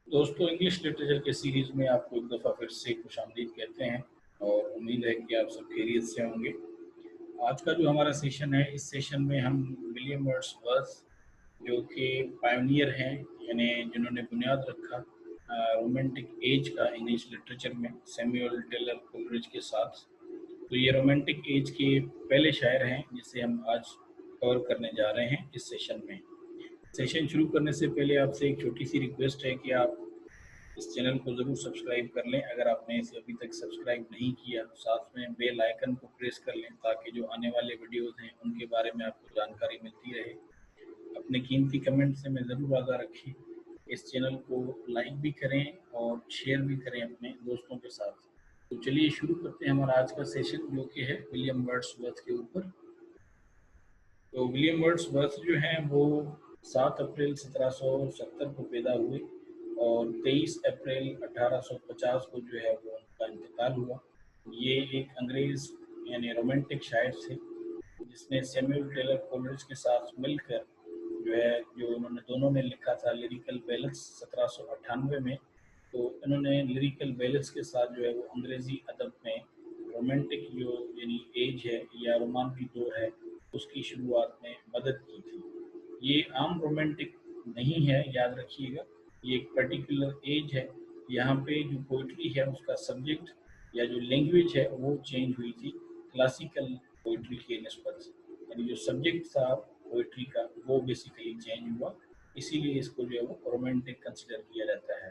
दोस्तों, English literature के series में आपको एक दफ़ा फिर से खुशामदीद कहते हैं और उम्मीद है कि आप सब खैरियत से होंगे। आज का जो हमारा सेशन है, इस सेशन में हम विलियम वर्ड्सवर्थ, जो कि पायनियर हैं, यानी जिन्होंने बुनियाद रखा रोमांटिक एज का इंग्लिश लिटरेचर में सैमुअल टेलर कोलरिज के साथ। तो ये रोमांटिक एज के पहले शायर हैं जिसे हम आज कवर करने जा रहे हैं इस सेशन में। सेशन शुरू करने से पहले आपसे एक छोटी सी रिक्वेस्ट है कि आप इस चैनल को ज़रूर सब्सक्राइब कर लें अगर आपने इसे अभी तक सब्सक्राइब नहीं किया। साथ में बेल आइकन को प्रेस कर लें ताकि जो आने वाले वीडियोस हैं उनके बारे में आपको जानकारी मिलती रहे। अपने कीमती कमेंट से मैं ज़रूर आगाह रखें। इस चैनल को लाइक भी करें और शेयर भी करें अपने दोस्तों के साथ। तो चलिए शुरू करते हैं हमारा आज का सेशन, जो कि है विलियम वर्ड्सवर्थ के ऊपर। तो विलियम वर्ड्सवर्थ जो हैं वो 7 अप्रैल 1770 को पैदा हुए और 23 अप्रैल 1850 को जो है वो उनका इंतकाल हुआ। ये एक अंग्रेज़ यानी रोमांटिक शायर थे जिसने सैमुअल टेलर कोलरिज के साथ मिलकर जो है जो उन्होंने दोनों ने लिखा था लिरिकल बैलेंस 1798 में। तो इन्होंने लिरिकल बैलेंस के साथ जो है वो अंग्रेज़ी अदब में रोमांटिक जो यानी एज है या रोमांटिक दौर है उसकी शुरुआत में मदद की थी। ये आम रोमांटिक नहीं है, याद रखिएगा। ये एक पर्टिकुलर एज है। यहाँ पे जो पोइट्री है उसका सब्जेक्ट या जो लैंग्वेज है वो चेंज हुई थी क्लासिकल पोइट्री के निस्बत। यानी जो सब्जेक्ट था पोइट्री का वो बेसिकली चेंज हुआ, इसीलिए इसको जो है वो रोमांटिक कंसिडर किया जाता है।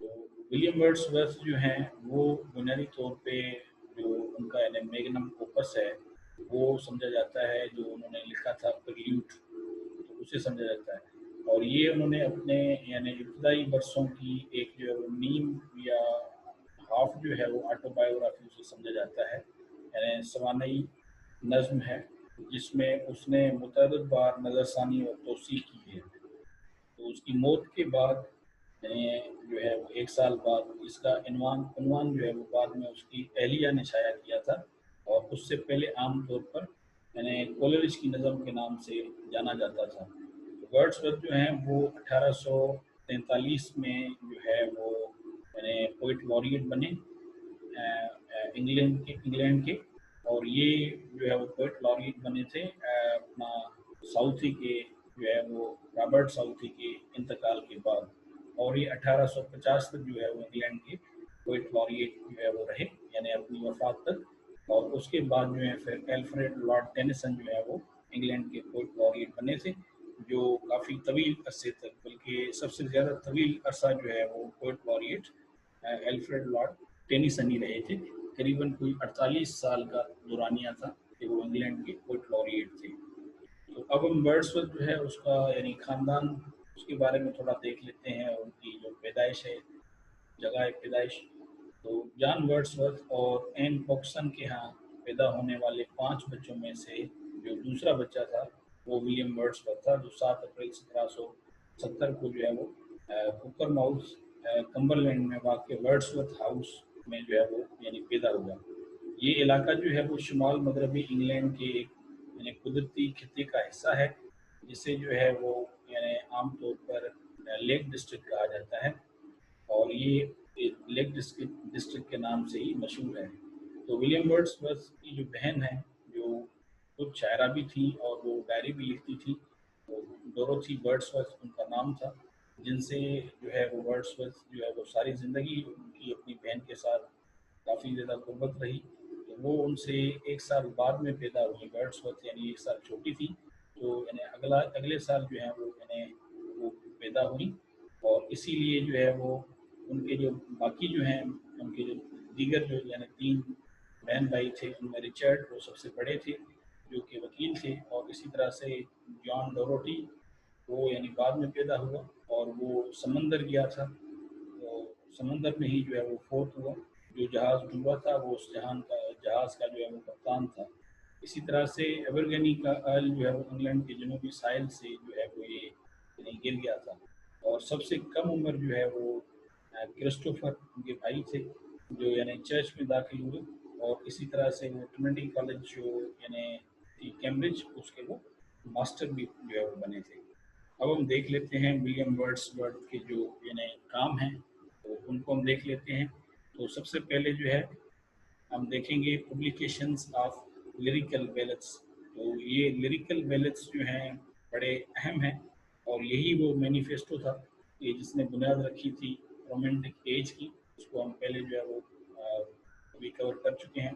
तो विलियम वर्ड्सवर्थ जो हैं वो बुनियादी तौर पे जो उनका यानी मैग्नम ओपस है वो समझा जाता है, जो उन्होंने लिखा था प्रेल्यूड, तो उसे समझा जाता है। और ये उन्होंने अपने यानी इब्तदाई बरसों की एक जो है वो नीम या हाफ जो है वो ऑटोबायोग्राफी उसे समझा जाता है, यानी सवानई नज़्म है जिसमें उसने मुतअद्दिद बार नज़रसानी और तौसीक़ की है। तो उसकी मौत के बाद जो है वो 1 साल बाद इसका उन्वान जो है वो बाद में उसकी अहलिया ने शाया किया था और उससे पहले आम तौर पर यानी कोलरिज की नज़म के नाम से जाना जाता था। तो वर्ड्सवर्थ जो हैं वो 1843 में जो है वो यानी पोइट लॉरिएट बने इंग्लैंड के। और ये जो है वो पोइट लॉरिएट बने थे अपना साउथी के जो है वो रॉबर्ट साउथी के इंतकाल के बाद। और ये 1850 तक जो है वो इंग्लैंड के पोइट लॉरिएट जो है वो रहे, यानी अपनी वफात तक। और उसके बाद जो है फिर एल्फ्रेड लॉर्ड टेनिसन जो है वो इंग्लैंड के पोइट लॉरिएट बने थे, जो काफ़ी तवील अरसे तक, बल्कि सबसे ज़्यादा तवील अरसा जो है वो poet laureate Alfred Lord Tennyson ही रहे थे। करीबन कोई 48 साल का दौरानिया था कि वो इंग्लैंड के पोइट लॉरिएट थे। तो अब हम वर्ड्सवर्थ जो है उसका यानी ख़ानदान उसके बारे में थोड़ा देख लेते हैं, उनकी जो पैदाइश है, जगह पैदाइश। तो जॉन वर्ड्सवर्थ और एन पॉक्सन के यहाँ पैदा होने वाले 5 बच्चों में से जो दूसरा बच्चा था वो विलियम वर्ड्सवर्थ था, जो 7 अप्रैल 1770 को जो है वो कुकर माउथ कम्बरलैंड में वाक़ वर्ड्सवर्थ हाउस में जो है वो यानी पैदा हुआ। ये इलाका जो है वो शुमाल मगरबी इंग्लैंड के एक यानी कुदरती खित्ते का हिस्सा है, जिसे जो है वो यानी आमतौर पर लेक डिस्ट्रिक्ट कहा जाता है। और ये लेक डिस्ट्रिक्ट डिस्ट्रिक्ट के नाम से ही मशहूर है। तो विलियम वर्ड्सवर्थ की जो बहन है, जो खुद शायरा भी थी और वो डायरी भी लिखती थी, तो डोरोथी वर्ड्सवर्थ उनका नाम था, जिनसे जो है वो वर्ड्सवर्थ जो है वो सारी ज़िंदगी उनकी अपनी बहन के साथ काफ़ी ज़्यादा कुर्बत रही। तो वो उनसे 1 साल बाद में पैदा हुई वर्ड्सवर्थ, यानी 1 साल छोटी थी। तो यानी अगले साल जो है वो यानी वो पैदा हुई। और इसीलिए जो है वो उनके जो बाकी जो हैं उनके जो दीगर जो यानी 3 बहन भाई थे, उनमें रिचर्ड वो सबसे बड़े थे जो कि वकील थे। और इसी तरह से जॉन डोरोटी वो यानी बाद में पैदा हुआ और वो समंदर गया था, तो समंदर में ही जो है वो फोर्थ हुआ। जो जहाज़ डूबा था वो उस जहाज़ का जो है वो कप्तान था। इसी तरह से एवरगनी का अर्ल जो है वो इंग्लैंड के जनूबी साहिल से जो है वो ये यानी गिर गया था। और सबसे कम उम्र जो है वो क्रिस्टोफर उनके भाई थे, जो यानी चर्च में दाखिल हुए। और इसी तरह से वो ट्रिनिटी कॉलेज जो यानी थी कैम्ब्रिज, उसके वो मास्टर भी जो है वो बने थे। अब हम देख लेते हैं विलियम वर्ड्सवर्थ के जो यानी काम हैं, तो उनको हम देख लेते हैं। तो सबसे पहले जो है हम देखेंगे पब्लिकेशंस ऑफ लिरिकल बैलेट्स। तो ये लिरिकल बैलेट्स जो हैं बड़े अहम हैं, और यही वो मैनिफेस्टो था ये जिसने बुनियाद रखी थी रोमांटिक एज की। उसको हम पहले जो है वो अभी कवर कर चुके हैं।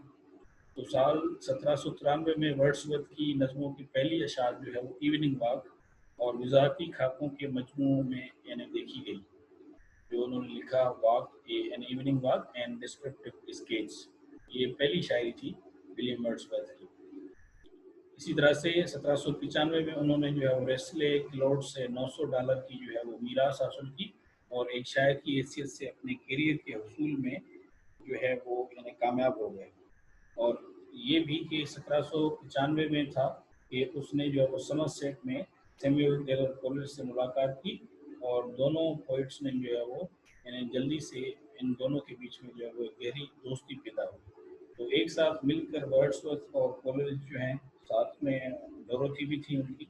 तो साल 1793 में वर्ड्सवर्थ की नज़मों की पहली अशार जो है वो इवनिंग वॉक और वजारती खाकों के मजमू में यानी देखी गई। जो उन्होंने लिखा walk an evening walk and descriptive sketch, ये पहली शायरी थी विलियम वर्ड्सवर्थ की। इसी तरह से 1795 में उन्होंने जो है वो रेस्ले क्लॉड से $900 की जो है वो मीरास हासिल की, और एक शायर की हैसियत से अपने करियर के हसूल में जो है वो यानी कामयाब हो गए। और ये भी कि 1795 में था कि उसने जो है वो समरसेट में सैमुअल टेलर कॉलेज से मुलाकात की, और दोनों पोइट्स ने जो है वो यानी जल्दी से इन दोनों के बीच में जो है वो गहरी दोस्ती पैदा हुई। तो एक साथ मिलकर वर्ड्सवर्थ और कॉलेज जो हैं साथ में डोरोथी भी थी उनकी।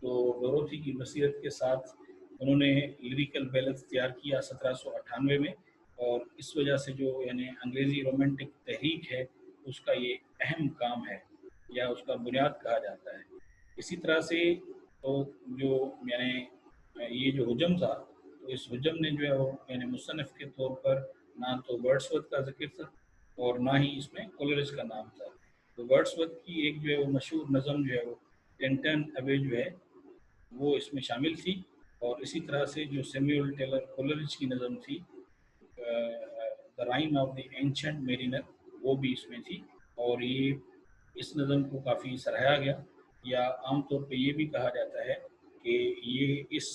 तो डोरोथी की बसीरत के साथ उन्होंने लिरिकल बैलेंस तैयार किया 1798 में, और इस वजह से जो यानी अंग्रेज़ी रोमांटिक तहरीक है उसका ये अहम काम है, या उसका बुनियाद कहा जाता है। इसी तरह से तो जो यानी ये जो हुजम था, तो इस हुजम ने जो है वो यानी मुसन्निफ़ के तौर पर ना तो वर्ड्सवर्थ का ज़िक्र था और ना ही इसमें कोलेरिज का नाम था। तो वर्ड्सवर्थ की एक जो है वो मशहूर नज़म जो है वो टेंटन अवे जो है वो इसमें शामिल थी, और इसी तरह से जो सैमुअल टेलर कोलेरिज की नज़म थी the rhyme of the ancient mariner, वो भी इसमें थी। और ये इस नज़म को काफ़ी सराहा गया, या आमतौर पे ये भी कहा जाता है कि ये इस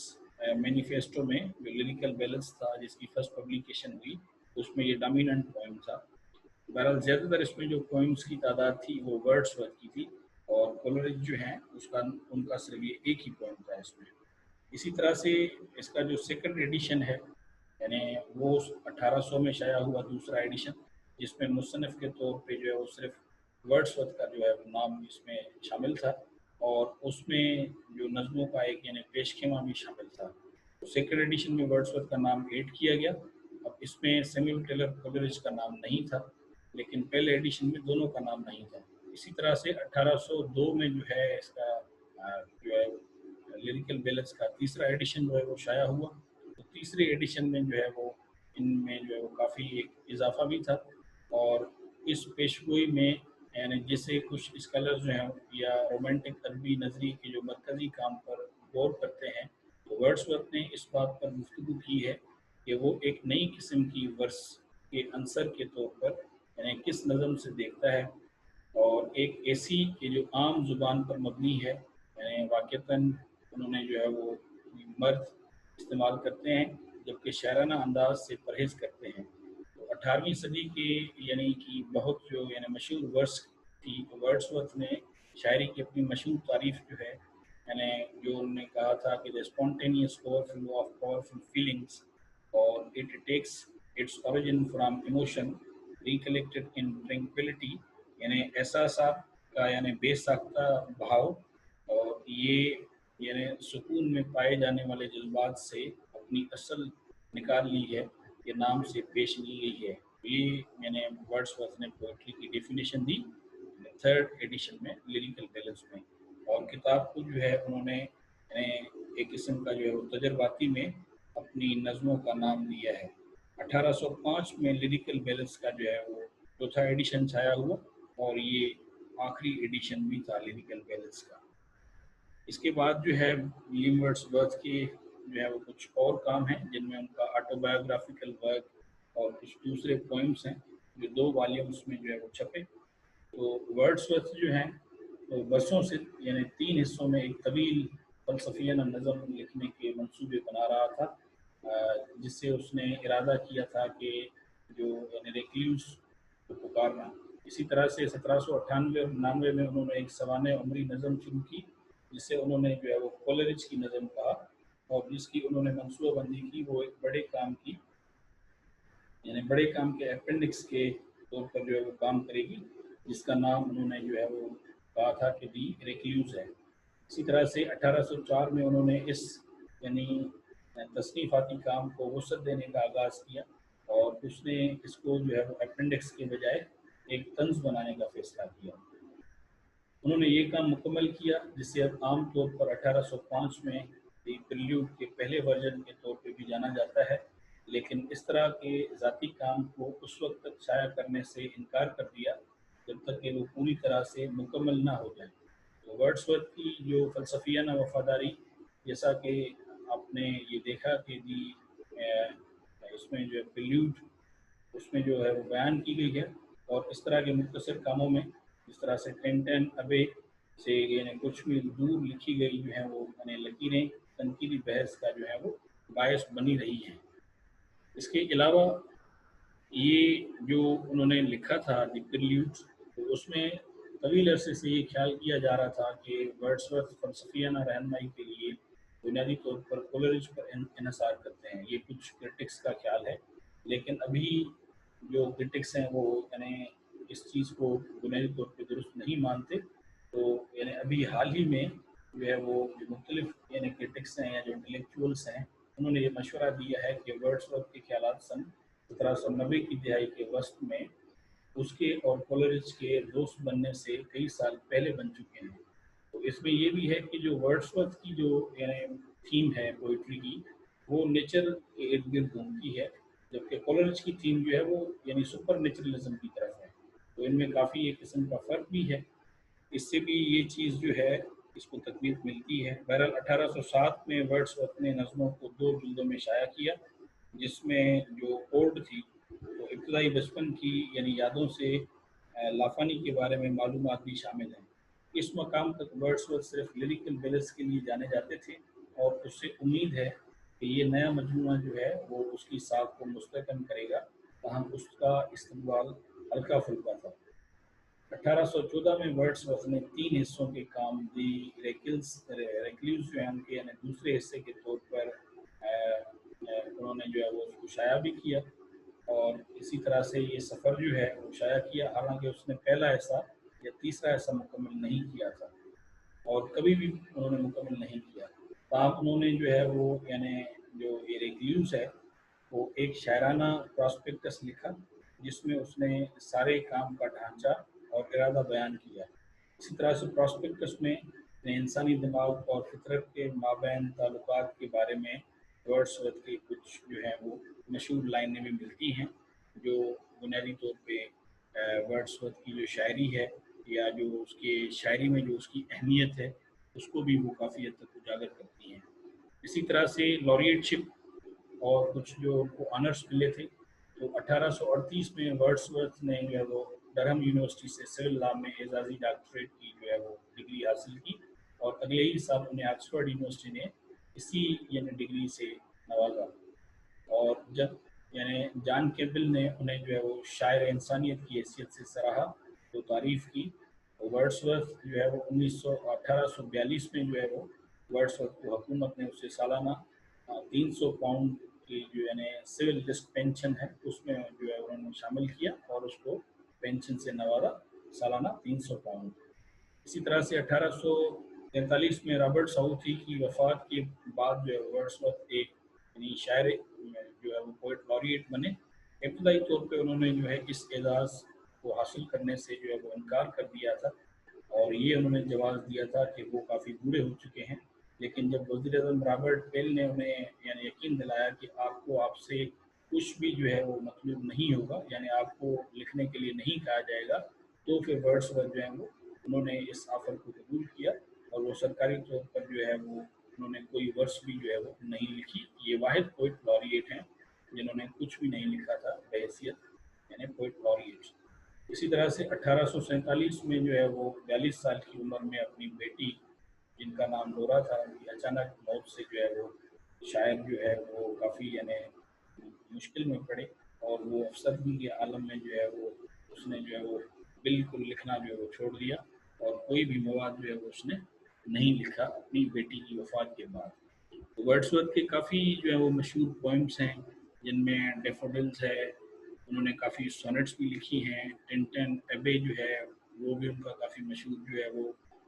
मैनिफेस्टो में जो लिरिकल बैलेंस था जिसकी फर्स्ट पब्लिकेशन हुई उसमें ये डोमिनेंट पोइम था। बहरहाल ज़्यादातर इसमें जो पोइम्स की तादाद थी वो वर्ड्सवर्थ की थी, और कोलरिज जो हैं उसका उनका सिर्फ ये एक ही पोइम था इसमें। इसी तरह से इसका जो सेकंड एडिशन है यानी वो 1800 में शाया हुआ दूसरा एडिशन, जिसमें मुसन्निफ़ के तौर पे जो है वो सिर्फ वर्ड्सवर्थ का जो है वो नाम इसमें शामिल था, और उसमें जो नज़मों का एक यानी पेशखेमा भी शामिल था। तो सेकंड एडिशन में वर्ड्सवर्थ का नाम ऐड किया गया। अब इसमें सैमुअल टेलर कोलेरिज का नाम नहीं था, लेकिन पहले एडिशन में दोनों का नाम नहीं था। इसी तरह से 1802 में जो है इसका जो है लिरिकल बैलेंस का तीसरा एडिशन जो है वो शाया हुआ। तो तीसरे एडिशन में जो है वो इनमें जो है वो काफ़ी एक इजाफा भी था, और इस पेशगोई में यानी जैसे कुछ स्कॉलर जो हैं या रोमांटिक अरबी नज़री के जो मरकज़ी काम पर गौर करते हैं, तो वर्ड्सवर्थ ने इस बात पर गुफ्तगू की है कि वो एक नई किस्म की वर्स के अंसर के तौर पर यानी किस नज़म से देखता है, और एक ऐसी कि जो आम ज़ुबान पर मबनी है, यानी वाक़तन उन्होंने जो है वो मर्द इस्तेमाल करते हैं, जबकि शायराना अंदाज से परहेज़ करते हैं। तो 18वीं सदी के यानी कि बहुत जो यानी मशहूर वर्स थी, वर्ड्सवर्थ ने शायरी की अपनी मशहूर तारीफ़ जो है यानी जो उन्होंने कहा था कि the spontaneous overflow of powerful feelings, और it takes its origin from emotion recollected in tranquillity, यानी एहसासात का यानी बेसाख्ता भाव, और ये यानी सुकून में पाए जाने वाले जज्बात से अपनी असल निकाल ली है, ये नाम से पेश ली गई है। ये मैंने वर्ड्सवर्थ ने पोइट्री की डेफिनेशन दी थर्ड एडिशन में लिरिकल बैलेंस में। और किताब को जो है उन्होंने यानी एक किस्म का जो है वो तजर्बाती में अपनी नज़मों का नाम दिया है। 1805 में लिरिकल बैलेंस का जो है वो चौथा एडिशन छाया हुआ, और ये आखिरी एडिशन भी था लिरिकल बैलेंस का। इसके बाद जो है विलियम वर्ड्सवर्थ के जो है वो कुछ और काम हैं जिनमें उनका ऑटोबायोग्राफिकल वर्क और कुछ दूसरे पोइम्स हैं जो 2 वॉल्यूम्स में जो है वो छपे। तो वर्ड्सवर्थ जो हैं तो बरसों से यानी 3 हिस्सों में एक तवील फ़लसफ़ियाना नज़म लिखने के मंसूबे बना रहा था, जिससे उसने इरादा किया था कि जो यानी रेक्लूस को पुकारना। इसी तरह से 1798 और 99 में उन्होंने एक सवाने उमरी नज़म शुरू की, जिसे उन्होंने जो है वो कोलेरिज की नज़म कहा, और जिसकी उन्होंने मनसूबाबंदी की वो एक बड़े काम की यानी बड़े काम के अपेंडिक्स के तौर पर जो है वो काम करेगी, जिसका नाम उन्होंने जो है वो कहा था कि दी रेक्लूस है। इसी तरह से 1804 में उन्होंने इस यानी तसनीफ़ाती काम को वसअत देने का आगाज़ किया और उसने इसको जो है वो अपेंडिक्स के बजाय एक तंज़ बनाने का फ़ैसला किया। उन्होंने ये काम मुकम्मल किया जिसे अब आम तौर पर 1805 में दी प्रिल्यूड के पहले वर्जन के तौर पे भी जाना जाता है, लेकिन इस तरह के ज़ाती काम को उस वक़्त तक शाया करने से इनकार कर दिया जब तक कि वो पूरी तरह से मुकम्मल ना हो जाए। तो वर्ड्सवर्थ की जो फ़लसफ़ियाना वफ़ादारी, जैसा कि आपने ये देखा कि इसमें जो है प्रिल्यूड उसमें जो है वो बयान की गई है और इस तरह के मुख्तसर कामों में जिस तरह से टेंटेन अबे से यानी कुछ भी दूर लिखी गई जो है वो यानी लकीरें तनकीदी बहस का जो है वो बायस बनी रही हैं। इसके अलावा ये जो उन्होंने लिखा था द प्रिल्यूड, तो उसमें तवील अरसे से ये ख्याल किया जा रहा था कि वर्ड्सवर्थ फ़लसफ़ियाना रहनुमाई के लिए बुनियादी तौर पर कोलरिज पर इन्हिसार करते हैं। ये कुछ क्रिटिक्स का ख्याल है, लेकिन अभी जो क्रिटिक्स हैं वो यानी इस चीज़ को बुनियादी तौर पे दुरुस्त नहीं मानते। तो यानी अभी हाल ही में जो है वो जो मुख्तलिफ यानी क्रिटिक्स हैं या जो इंटेलेक्चुअल्स हैं, उन्होंने ये मशवरा दिया है कि वर्ड्सवर्थ के ख्यालात सन 1790 की दिहाई के वस्त में उसके और कोलरिज के दोस्त बनने से कई साल पहले बन चुके हैं। तो इसमें ये भी है कि जो वर्ड्सवर्थ की जो यानी थीम है पोइट्री की, वो नेचर के इर्द गिर्द घूमती है, जबकि कोलरिज की थीम जो है वो यानी सुपर नेचुरलिज्म की तरफ है। तो इनमें काफ़ी एक किस्म का फ़र्क भी है। इससे भी ये चीज़ जो है इसको तकवीत मिलती है। बहरहाल 1807 में वर्ड्सवर्थ ने नज़मों को 2 जिल्दों में शाया किया, जिसमें जो ओड थी वो इब्तदाई बचपन की यानी यादों से लाफानी के बारे में मालूमात भी शामिल हैं। इस मकाम तक वर्ड्सवर्थ सिर्फ लिरिकल बैलेंस के लिए जाने जाते थे और उससे उम्मीद है कि ये नया मजमूआ जो है वो उसकी साख को मुस्तहकम करेगा, ताहम उसका इस्तकबाल हल्का फुल्का था। 1814 में वर्ड्सवर्थ ने 3 हिस्सों के काम दी रेक्ल्यूज जो है उनके यानी दूसरे हिस्से के तौर पर उन्होंने जो है वो उसको शाया भी किया और इसी तरह से ये सफ़र जो है वो शाया किया, हालांकि उसने पहला हिस्सा या तीसरा हिस्सा मुकम्मल नहीं किया था और कभी भी उन्होंने मुकम्मल नहीं किया। ताहम उन्होंने जो है वो यानी जो ये रेक्ल्यूज है वो एक शायराना प्रॉस्पेक्टस लिखा जिसमें उसने सारे काम का ढांचा और इरादा बयान किया। इसी तरह से प्रॉस्पेक्टस में इंसानी दिमाग और फितरत के माबैन ताल्लुकात के बारे में वर्ड्सवर्थ की कुछ जो है वो मशहूर लाइनें भी मिलती हैं, जो बुनियादी तौर पे वर्ड्सवर्थ की जो शायरी है या जो उसके शायरी में जो उसकी अहमियत है उसको भी वो काफ़ी हद तक उजागर करती हैं। इसी तरह से लॉरियटशिप और कुछ जो उनको ऑनर्स मिले थे, तो 1838 में वर्ड्सवर्थ ने जो है वो डरहम यूनिवर्सिटी से सिविल लॉ में एजाज़ी डॉक्टरेट की जो है वो डिग्री हासिल की और अगले ही साल उन्हें ऑक्सफोर्ड यूनिवर्सिटी ने इसी यानी डिग्री से नवाजा। और जब यानी जॉन कैम्पबेल ने उन्हें जो है वो शायर इंसानियत की हैसियत से सराहा, तो तारीफ़ की। वर्ड्सवर्थ जो है वो 1842 में जो है वो वर्ड्सवर्थ को हुकूमत ने उसे सालाना 300 पाउंड की जो यानी सिविल डिस्क पेंशन है उसमें जो है उन्होंने शामिल किया और उसको पेंशन से नवाजा, सालाना 300 पाउंड। इसी तरह से 1843 में रॉबर्ट साउथी की वफ़ात के बाद जो है वर्ड्सवर्थ एक यानी शायर जो है वो पोएट लॉरिएट बने। इब्तदाई तौर पे उन्होंने जो है इस एजाज़ को हासिल करने से जो है वो इनकार कर दिया था और ये उन्होंने जवाब दिया था कि वो काफ़ी बूढ़े हो चुके हैं। लेकिन जब वज़ीर-ए-आज़म रॉबर्ट पेल ने उन्हें यानी यकीन दिलाया कि आपको आपसे कुछ भी जो है वो मतलूब नहीं होगा, यानी आपको लिखने के लिए नहीं कहा जाएगा, तो फिर वर्ड्सवर्थ जो है वो उन्होंने इस ऑफ़र को कबूल किया और वो सरकारी तौर पर जो है वो उन्होंने कोई वर्स भी जो है वो नहीं लिखी। ये वाहिद पोएट लॉरिएट हैं जिन्होंने कुछ भी नहीं लिखा था बहैसियत यानी पोएट लॉरिएट। इसी तरह से 1847 में जो है वो 42 साल की उम्र में अपनी बेटी, जिनका नाम लोरा था, उनकी अचानक मौत से जो है वो शायर जो है वो काफ़ी यानी मुश्किल में पड़े और वो अफसरगी के आलम में जो है वो उसने जो है वो बिल्कुल लिखना जो है वो छोड़ दिया और कोई भी मवाद जो है वो उसने नहीं लिखा अपनी बेटी की वफ़ात के बाद। तो वर्ड्सवर्थ के काफ़ी जो है वो मशहूर पोएम्स हैं, जिनमें डैफोडिल्स है, उन्होंने काफ़ी सोनेट्स भी लिखी हैं। टिंटन एबे जो है वो भी उनका काफ़ी मशहूर जो है वो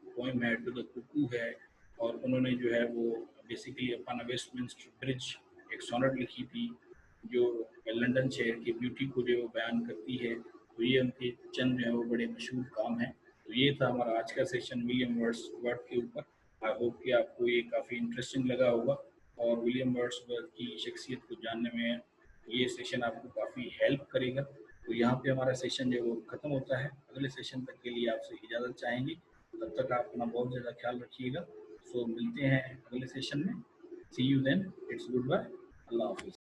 पोएम है, टू द कुकू है और उन्होंने जो है वो बेसिकली अपन ने वेस्टमिंस्टर ब्रिज एक सोनेट लिखी थी जो लंदन शहर की ब्यूटी को जो बयान करती है। तो ये उनके चंद जो है वो बड़े मशहूर काम हैं। तो ये था हमारा आज का सेशन विलियम वर्ड्सवर्थ के ऊपर। आई होप कि आपको ये काफ़ी इंटरेस्टिंग लगा होगा और विलियम वर्ड्सवर्थ की शख्सियत को जानने में ये सेशन आपको काफ़ी हेल्प करेगा। तो यहाँ पे हमारा सेशन जो है वो ख़त्म होता है। अगले सेशन तक के लिए आपसे इजाज़त चाहेंगे। तब तक आप अपना बहुत ज़्यादा ख्याल रखिएगा। सो मिलते हैं अगले सेशन में। See you then, it's goodbye, Allah हाफिज़।